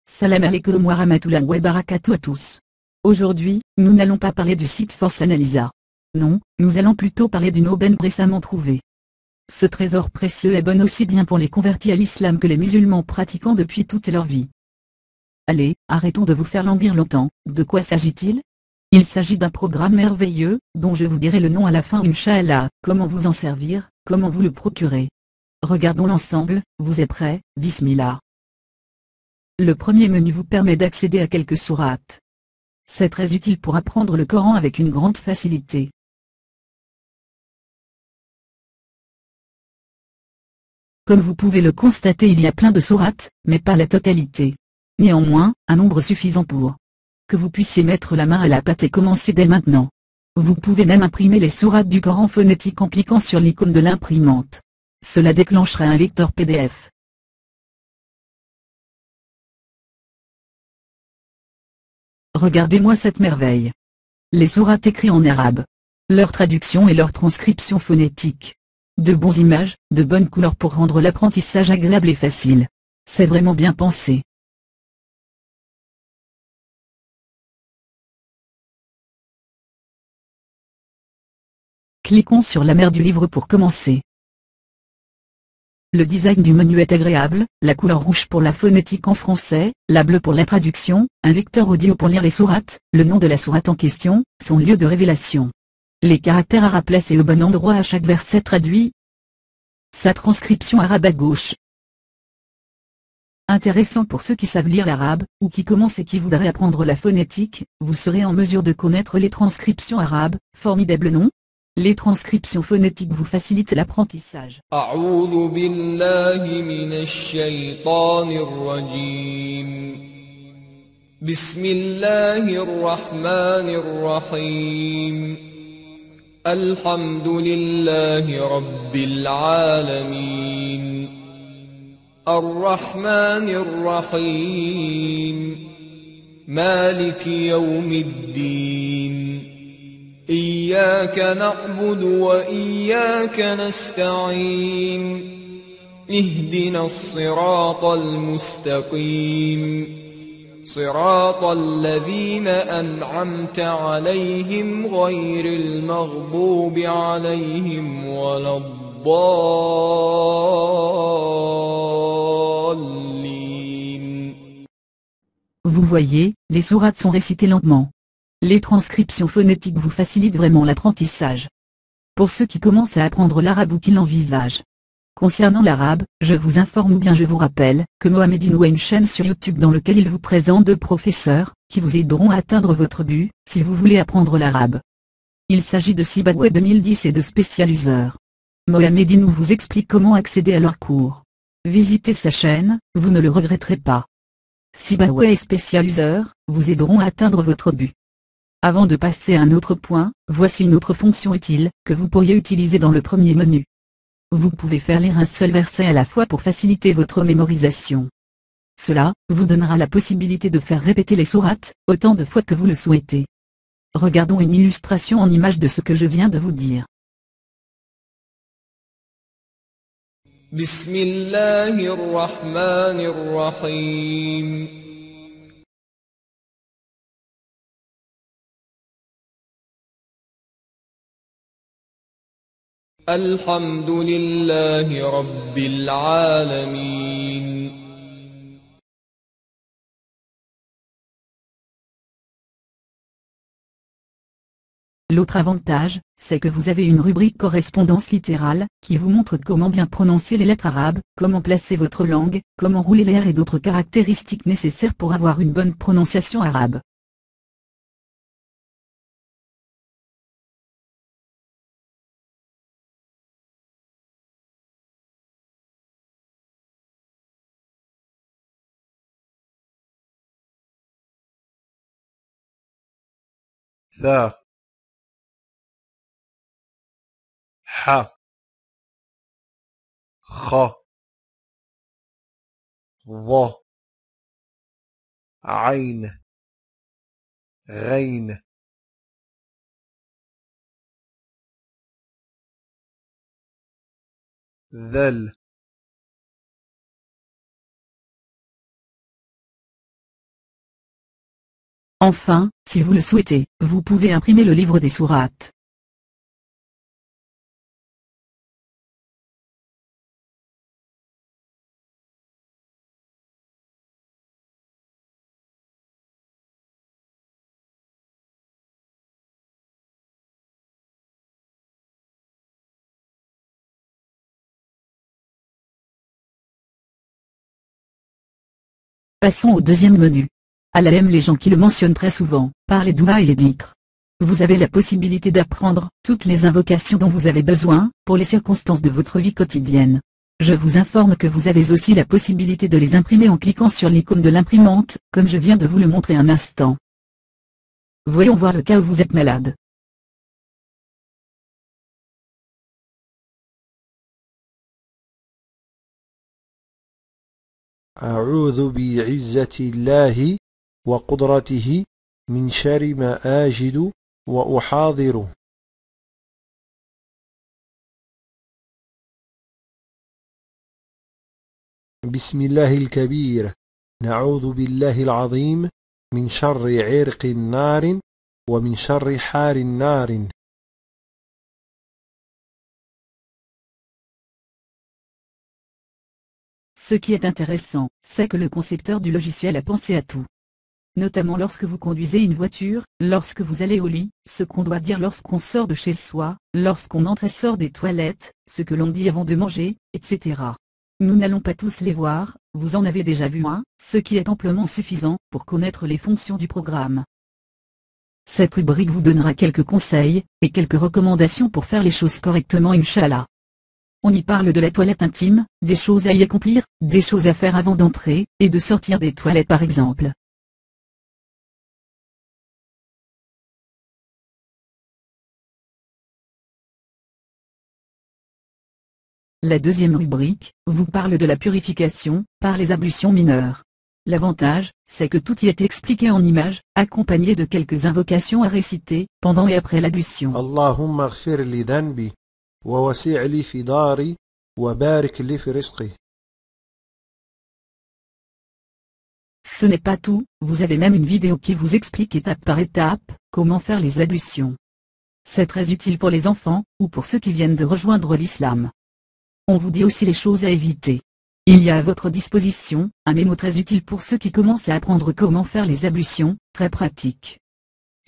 Salam alaikum wa rahmatullahi wa barakatuh à tous. Aujourd'hui, nous n'allons pas parler du site Force Analysa. Non, nous allons plutôt parler d'une aubaine récemment trouvée. Ce trésor précieux est bon aussi bien pour les convertis à l'islam que les musulmans pratiquants depuis toute leur vie. Allez, arrêtons de vous faire languir longtemps. De quoi s'agit-il? Il s'agit d'un programme merveilleux, dont je vous dirai le nom à la fin Inch'Allah. Comment vous en servir, comment vous le procurer. Regardons l'ensemble. Vous êtes prêts? Bismillah. Le premier menu vous permet d'accéder à quelques sourates. C'est très utile pour apprendre le Coran avec une grande facilité. Comme vous pouvez le constater, il y a plein de sourates, mais pas la totalité. Néanmoins, un nombre suffisant pour que vous puissiez mettre la main à la pâte et commencer dès maintenant. Vous pouvez même imprimer les sourates du Coran phonétique en cliquant sur l'icône de l'imprimante. Cela déclenchera un lecteur PDF. Regardez-moi cette merveille. Les sourates écrits en arabe. Leur traduction et leur transcription phonétique. De bonnes images, de bonnes couleurs pour rendre l'apprentissage agréable et facile. C'est vraiment bien pensé. Cliquons sur la mer du livre pour commencer. Le design du menu est agréable, la couleur rouge pour la phonétique en français, la bleue pour la traduction, un lecteur audio pour lire les sourates, le nom de la sourate en question, son lieu de révélation. Les caractères arabes placés au bon endroit à chaque verset traduit. Sa transcription arabe à gauche. Intéressant pour ceux qui savent lire l'arabe, ou qui commencent et qui voudraient apprendre la phonétique, vous serez en mesure de connaître les transcriptions arabes, formidable non? Les transcriptions phonétiques vous facilitent l'apprentissage. أعوذ بالله من الشيطان الرجيم بسم الله الرحمن الرحيم الحمد لله رب العالمين الرحمن الرحيم مالك يوم الدين إياك نعبد وإياك نستعين اهدنا الصراط المستقيم صراط الذين أنعمت عليهم غير المغضوب عليهم ولا الضالين. Vous voyez, les sourates sont récitées lentement. Les transcriptions phonétiques vous facilitent vraiment l'apprentissage. Pour ceux qui commencent à apprendre l'arabe ou qui l'envisagent. Concernant l'arabe, je vous informe ou bien je vous rappelle que Mohamed Inou a une chaîne sur YouTube dans laquelle il vous présente deux professeurs qui vous aideront à atteindre votre but si vous voulez apprendre l'arabe. Il s'agit de Sibawayh 2010 et de Special User. Mohamed Inou vous explique comment accéder à leurs cours. Visitez sa chaîne, vous ne le regretterez pas. Sibawayh et Special User vous aideront à atteindre votre but. Avant de passer à un autre point, voici une autre fonction utile que vous pourriez utiliser dans le premier menu. Vous pouvez faire lire un seul verset à la fois pour faciliter votre mémorisation. Cela vous donnera la possibilité de faire répéter les sourates autant de fois que vous le souhaitez. Regardons une illustration en image de ce que je viens de vous dire. بسم الله الرحمن الرحيم الحمد لله رب العالمين L'autre avantage, c'est que vous avez une rubrique correspondance littérale, qui vous montre comment bien prononcer les lettres arabes, comment placer votre langue, comment rouler les R et d'autres caractéristiques nécessaires pour avoir une bonne prononciation arabe. ثا ح خ ظ عين غين ذل Enfin, si vous le souhaitez, vous pouvez imprimer le livre des sourates. Passons au deuxième menu. Allah aime les gens qui le mentionnent très souvent, par les douas et les dhikrs. Vous avez la possibilité d'apprendre toutes les invocations dont vous avez besoin, pour les circonstances de votre vie quotidienne. Je vous informe que vous avez aussi la possibilité de les imprimer en cliquant sur l'icône de l'imprimante, comme je viens de vous le montrer un instant. Voyons voir le cas où vous êtes malade. أعوذ بعزة الله وقدرته من شر ما أجد وأحاضره. بسم الله الكبير نعوذ بالله العظيم من شر عرق النار ومن شر حار النار. Ce qui est intéressant, c'est que le concepteur du logiciel a pensé à tout. Notamment lorsque vous conduisez une voiture, lorsque vous allez au lit, ce qu'on doit dire lorsqu'on sort de chez soi, lorsqu'on entre et sort des toilettes, ce que l'on dit avant de manger, etc. Nous n'allons pas tous les voir, vous en avez déjà vu un, ce qui est amplement suffisant pour connaître les fonctions du programme. Cette rubrique vous donnera quelques conseils, et quelques recommandations pour faire les choses correctement, Inch'Allah. On y parle de la toilette intime, des choses à y accomplir, des choses à faire avant d'entrer, et de sortir des toilettes par exemple. La deuxième rubrique, vous parle de la purification, par les ablutions mineures. L'avantage, c'est que tout y est expliqué en images, accompagné de quelques invocations à réciter, pendant et après l'ablution. اللهم اغفر لي ذنبي ووسع لي في داري وبارك لي في رزقي. Ce n'est pas tout, vous avez même une vidéo qui vous explique étape par étape, comment faire les ablutions. C'est très utile pour les enfants, ou pour ceux qui viennent de rejoindre l'islam. On vous dit aussi les choses à éviter. Il y a à votre disposition, un mémo très utile pour ceux qui commencent à apprendre comment faire les ablutions, très pratique.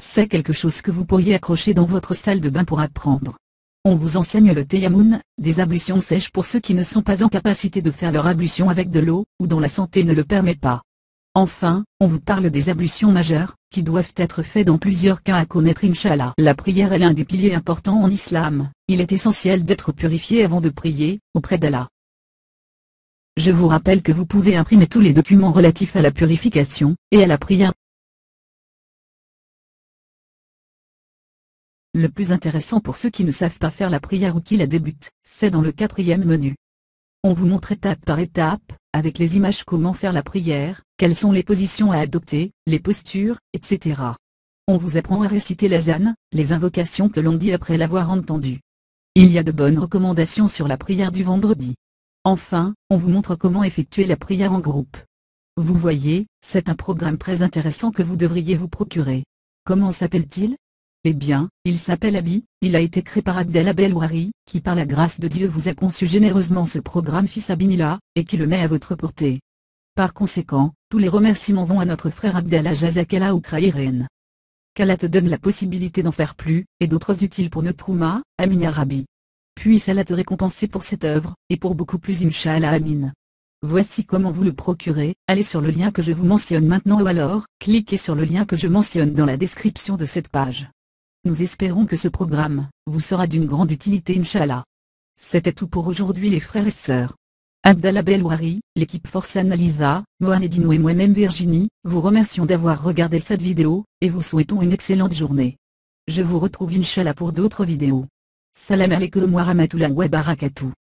C'est quelque chose que vous pourriez accrocher dans votre salle de bain pour apprendre. On vous enseigne le tayammum, des ablutions sèches pour ceux qui ne sont pas en capacité de faire leur ablution avec de l'eau, ou dont la santé ne le permet pas. Enfin, on vous parle des ablutions majeures, qui doivent être faites dans plusieurs cas à connaître Inch'Allah. La prière est l'un des piliers importants en islam, il est essentiel d'être purifié avant de prier, auprès d'Allah. Je vous rappelle que vous pouvez imprimer tous les documents relatifs à la purification, et à la prière. Le plus intéressant pour ceux qui ne savent pas faire la prière ou qui la débutent, c'est dans le quatrième menu. On vous montre étape par étape, avec les images comment faire la prière, quelles sont les positions à adopter, les postures, etc. On vous apprend à réciter l'azan, les invocations que l'on dit après l'avoir entendu. Il y a de bonnes recommandations sur la prière du vendredi. Enfin, on vous montre comment effectuer la prière en groupe. Vous voyez, c'est un programme très intéressant que vous devriez vous procurer. Comment s'appelle-t-il ? Eh bien, il s'appelle Abi, il a été créé par Abdallah Belwari, qui par la grâce de Dieu vous a conçu généreusement ce programme Fissabilillah, et qui le met à votre portée. Par conséquent, tous les remerciements vont à notre frère Abdallah Jazakallah ou Khairen. Qu'Allah te donne la possibilité d'en faire plus, et d'autres utiles pour notre Oumma, Amin ya Rabbi. Puisse Allah te récompenser pour cette œuvre, et pour beaucoup plus Inch'Allah Amin. Voici comment vous le procurer, allez sur le lien que je vous mentionne maintenant ou alors, cliquez sur le lien que je mentionne dans la description de cette page. Nous espérons que ce programme vous sera d'une grande utilité Inch'Allah. C'était tout pour aujourd'hui les frères et sœurs. Abdallah Belwari, l'équipe Force Analysa, Mohamedino et moi-même Virginie, vous remercions d'avoir regardé cette vidéo, et vous souhaitons une excellente journée. Je vous retrouve Inch'Allah pour d'autres vidéos. Salam alaikum wa rahmatullahi wa barakatuh.